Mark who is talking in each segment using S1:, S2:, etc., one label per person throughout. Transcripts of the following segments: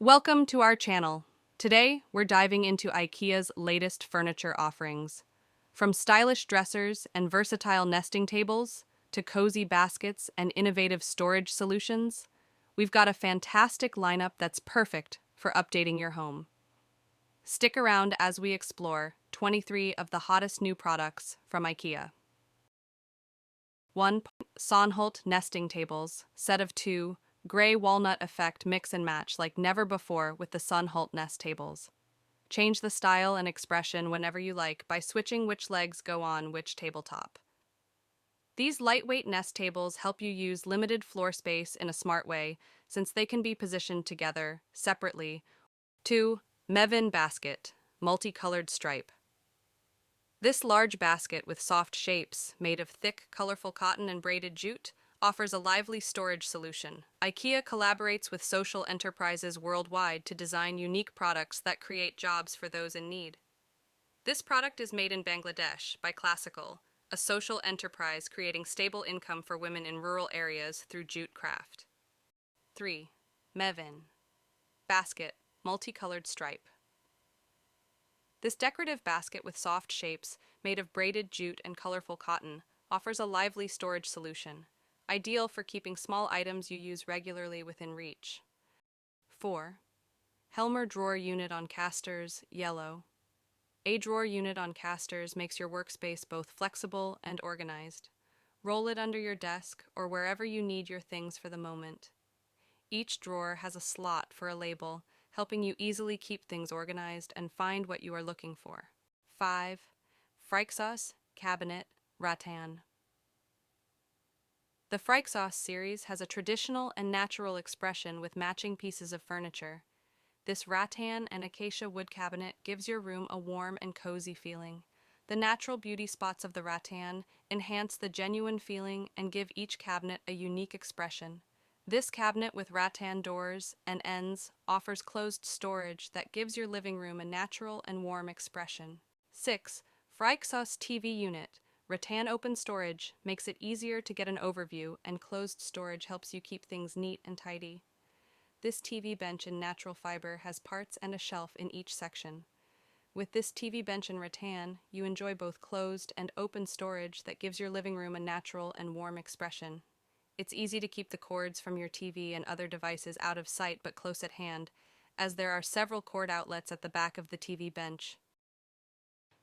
S1: Welcome to our channel. Today, we're diving into IKEA's latest furniture offerings. From stylish dressers and versatile nesting tables to cozy baskets and innovative storage solutions, we've got a fantastic lineup that's perfect for updating your home. Stick around as we explore 23 of the hottest new products from IKEA. 1. Sonholt nesting tables, set of 2, gray walnut effect mix and match like never before with the Sonholt nest tables. Change the style and expression whenever you like by switching which legs go on which tabletop. These lightweight nest tables help you use limited floor space in a smart way since they can be positioned together, separately. 2. Mevin basket, multicolored stripe. This large basket with soft shapes, made of thick, colorful cotton and braided jute, offers a lively storage solution. IKEA collaborates with social enterprises worldwide to design unique products that create jobs for those in need. This product is made in Bangladesh by Classical, a social enterprise creating stable income for women in rural areas through jute craft. 3. Mevin basket, multicolored stripe. This decorative basket with soft shapes, made of braided jute and colorful cotton, offers a lively storage solution, ideal for keeping small items you use regularly within reach. 4. Helmer drawer unit on casters, yellow. A drawer unit on casters makes your workspace both flexible and organized. Roll it under your desk or wherever you need your things for the moment. Each drawer has a slot for a label, helping you easily keep things organized and find what you are looking for. 5. Freixas cabinet, Rattan. The Freixas series has a traditional and natural expression with matching pieces of furniture. This rattan and acacia wood cabinet gives your room a warm and cozy feeling. The natural beauty spots of the rattan enhance the genuine feeling and give each cabinet a unique expression. This cabinet with rattan doors and ends offers closed storage that gives your living room a natural and warm expression. 6. Freixas TV unit. Rattan open storage makes it easier to get an overview, and closed storage helps you keep things neat and tidy. This TV bench in natural fiber has parts and a shelf in each section. With this TV bench in rattan, you enjoy both closed and open storage that gives your living room a natural and warm expression. It's easy to keep the cords from your TV and other devices out of sight but close at hand, as there are several cord outlets at the back of the TV bench.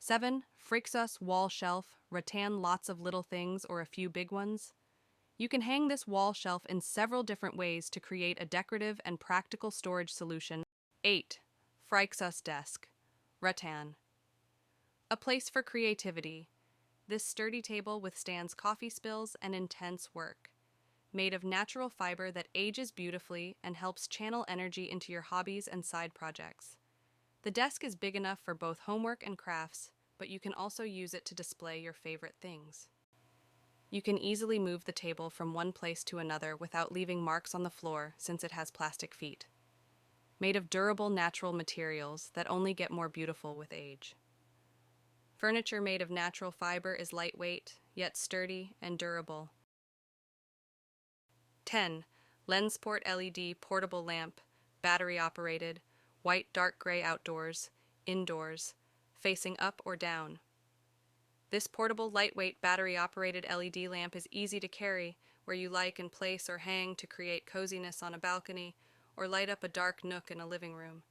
S1: 7. Freixas wall shelf, rattan lots of little things or a few big ones. You can hang this wall shelf in several different ways to create a decorative and practical storage solution. 8. Freixas desk, rattan. A place for creativity. This sturdy table withstands coffee spills and intense work. Made of natural fiber that ages beautifully and helps channel energy into your hobbies and side projects. The desk is big enough for both homework and crafts, but you can also use it to display your favorite things. You can easily move the table from one place to another without leaving marks on the floor since it has plastic feet. Made of durable natural materials that only get more beautiful with age. Furniture made of natural fiber is lightweight, yet sturdy and durable. 10. Lensport LED portable lamp, battery operated, white dark gray outdoors, indoors, facing up or down. This portable lightweight battery operated LED lamp is easy to carry where you like and place or hang to create coziness on a balcony or light up a dark nook in a living room.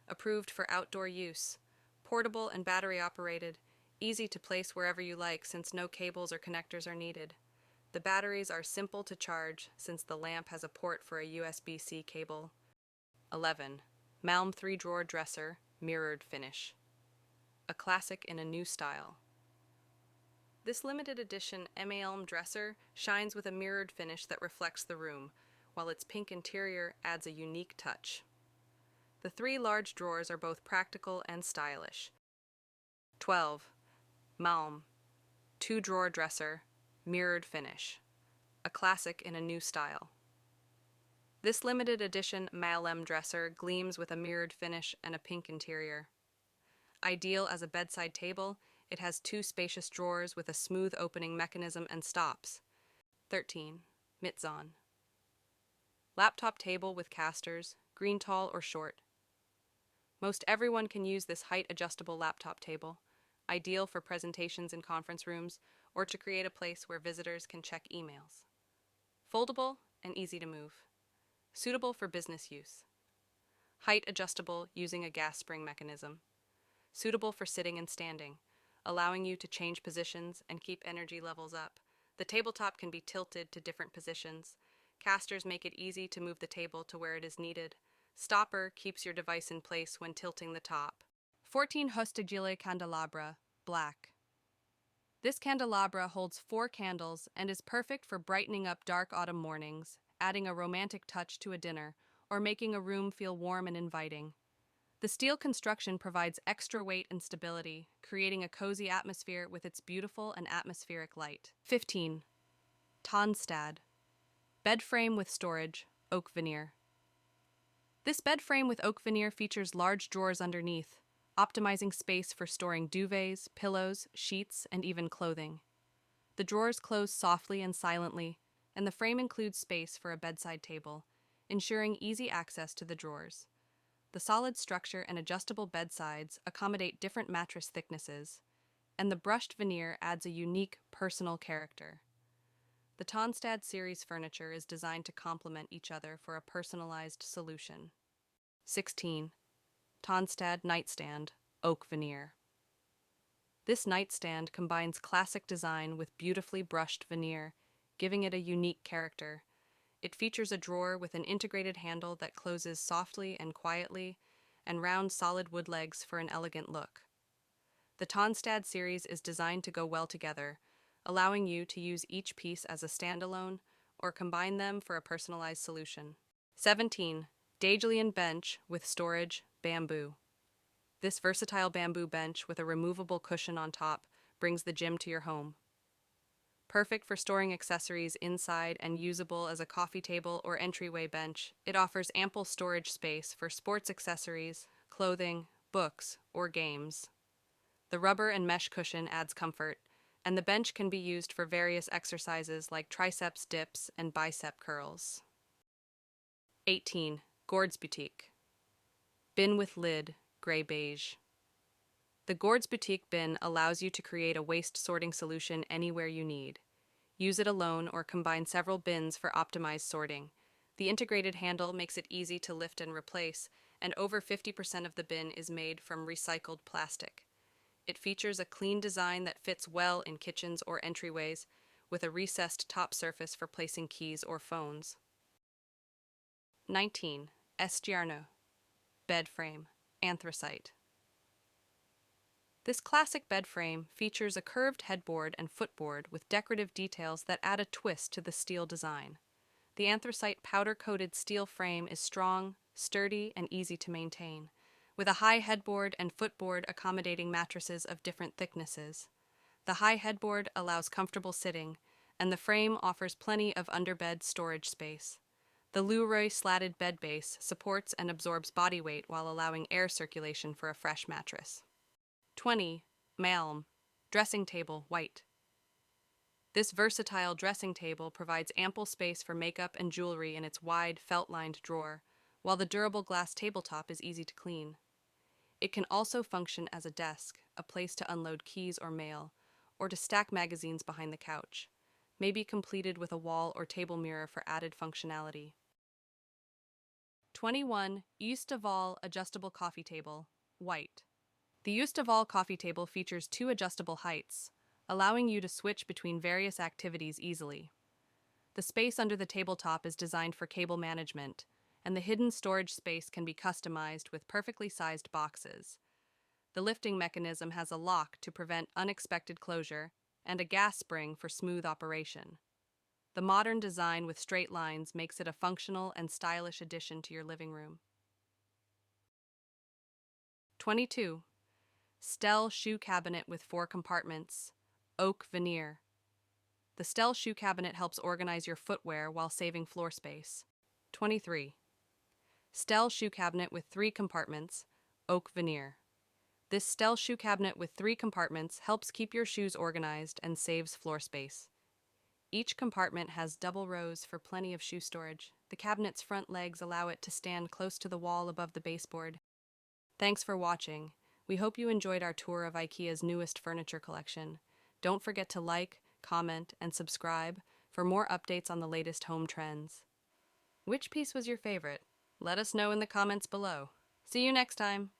S1: Approved for outdoor use, portable and battery operated, easy to place wherever you like since no cables or connectors are needed. The batteries are simple to charge since the lamp has a port for a USB-C cable. 11. Malm 3-drawer dresser, mirrored finish. A classic in a new style. This limited edition Malm dresser shines with a mirrored finish that reflects the room, while its pink interior adds a unique touch. The 3 large drawers are both practical and stylish. 12. Malm 2-drawer dresser, mirrored finish. A classic in a new style. This limited edition Malm dresser gleams with a mirrored finish and a pink interior. Ideal as a bedside table, it has 2 spacious drawers with a smooth opening mechanism and stops. 13. Mitzon. Laptop table with casters, green tall or short. Most everyone can use this height-adjustable laptop table, ideal for presentations in conference rooms or to create a place where visitors can check emails. Foldable and easy to move. Suitable for business use. Height-adjustable using a gas spring mechanism. Suitable for sitting and standing, allowing you to change positions and keep energy levels up. The tabletop can be tilted to different positions. Casters make it easy to move the table to where it is needed. Stopper keeps your device in place when tilting the top. 14 Hostigile Candelabra, black. This candelabra holds 4 candles and is perfect for brightening up dark autumn mornings, adding a romantic touch to a dinner, or making a room feel warm and inviting. The steel construction provides extra weight and stability, creating a cozy atmosphere with its beautiful and atmospheric light. 15. Tonstad. Bed frame with storage, oak veneer. This bed frame with oak veneer features large drawers underneath, optimizing space for storing duvets, pillows, sheets, and even clothing. The drawers close softly and silently, and the frame includes space for a bedside table, ensuring easy access to the drawers. The solid structure and adjustable bedsides accommodate different mattress thicknesses, and the brushed veneer adds a unique, personal character. The Tonstad series furniture is designed to complement each other for a personalized solution. 16. Tonstad nightstand, oak veneer. This nightstand combines classic design with beautifully brushed veneer, giving it a unique character. It features a drawer with an integrated handle that closes softly and quietly, and round solid wood legs for an elegant look. The Tonstad series is designed to go well together, allowing you to use each piece as a standalone or combine them for a personalized solution. 17. Dagelian bench with storage, bamboo. This versatile bamboo bench with a removable cushion on top brings the gym to your home. Perfect for storing accessories inside and usable as a coffee table or entryway bench, it offers ample storage space for sports accessories, clothing, books, or games. The rubber and mesh cushion adds comfort, and the bench can be used for various exercises like triceps dips and bicep curls. 18. Gourds Boutique. Bin with lid, gray beige. The Gourds Boutique bin allows you to create a waste sorting solution anywhere you need. Use it alone or combine several bins for optimized sorting. The integrated handle makes it easy to lift and replace, and over 50% of the bin is made from recycled plastic. It features a clean design that fits well in kitchens or entryways, with a recessed top surface for placing keys or phones. 19. Estiarno. Bed frame, anthracite. This classic bed frame features a curved headboard and footboard with decorative details that add a twist to the steel design. The anthracite powder-coated steel frame is strong, sturdy, and easy to maintain, with a high headboard and footboard accommodating mattresses of different thicknesses. The high headboard allows comfortable sitting, and the frame offers plenty of underbed storage space. The Leroy slatted bed base supports and absorbs body weight while allowing air circulation for a fresh mattress. 20. Malm. Dressing table, white. This versatile dressing table provides ample space for makeup and jewelry in its wide, felt-lined drawer, while the durable glass tabletop is easy to clean. It can also function as a desk, a place to unload keys or mail, or to stack magazines behind the couch, maybe completed with a wall or table mirror for added functionality. 21. Eustaval adjustable coffee table, white. The Eustaval coffee table features 2 adjustable heights, allowing you to switch between various activities easily. The space under the tabletop is designed for cable management, and the hidden storage space can be customized with perfectly sized boxes. The lifting mechanism has a lock to prevent unexpected closure and a gas spring for smooth operation. The modern design with straight lines makes it a functional and stylish addition to your living room. 22. Stell shoe cabinet with 4 compartments, oak veneer. The Stell shoe cabinet helps organize your footwear while saving floor space. 23. Stell shoe cabinet with 3 compartments, oak veneer. This Stell shoe cabinet with 3 compartments helps keep your shoes organized and saves floor space. Each compartment has double rows for plenty of shoe storage. The cabinet's front legs allow it to stand close to the wall above the baseboard. Thanks for watching. We hope you enjoyed our tour of IKEA's newest furniture collection. Don't forget to like, comment, and subscribe for more updates on the latest home trends. Which piece was your favorite? Let us know in the comments below. See you next time!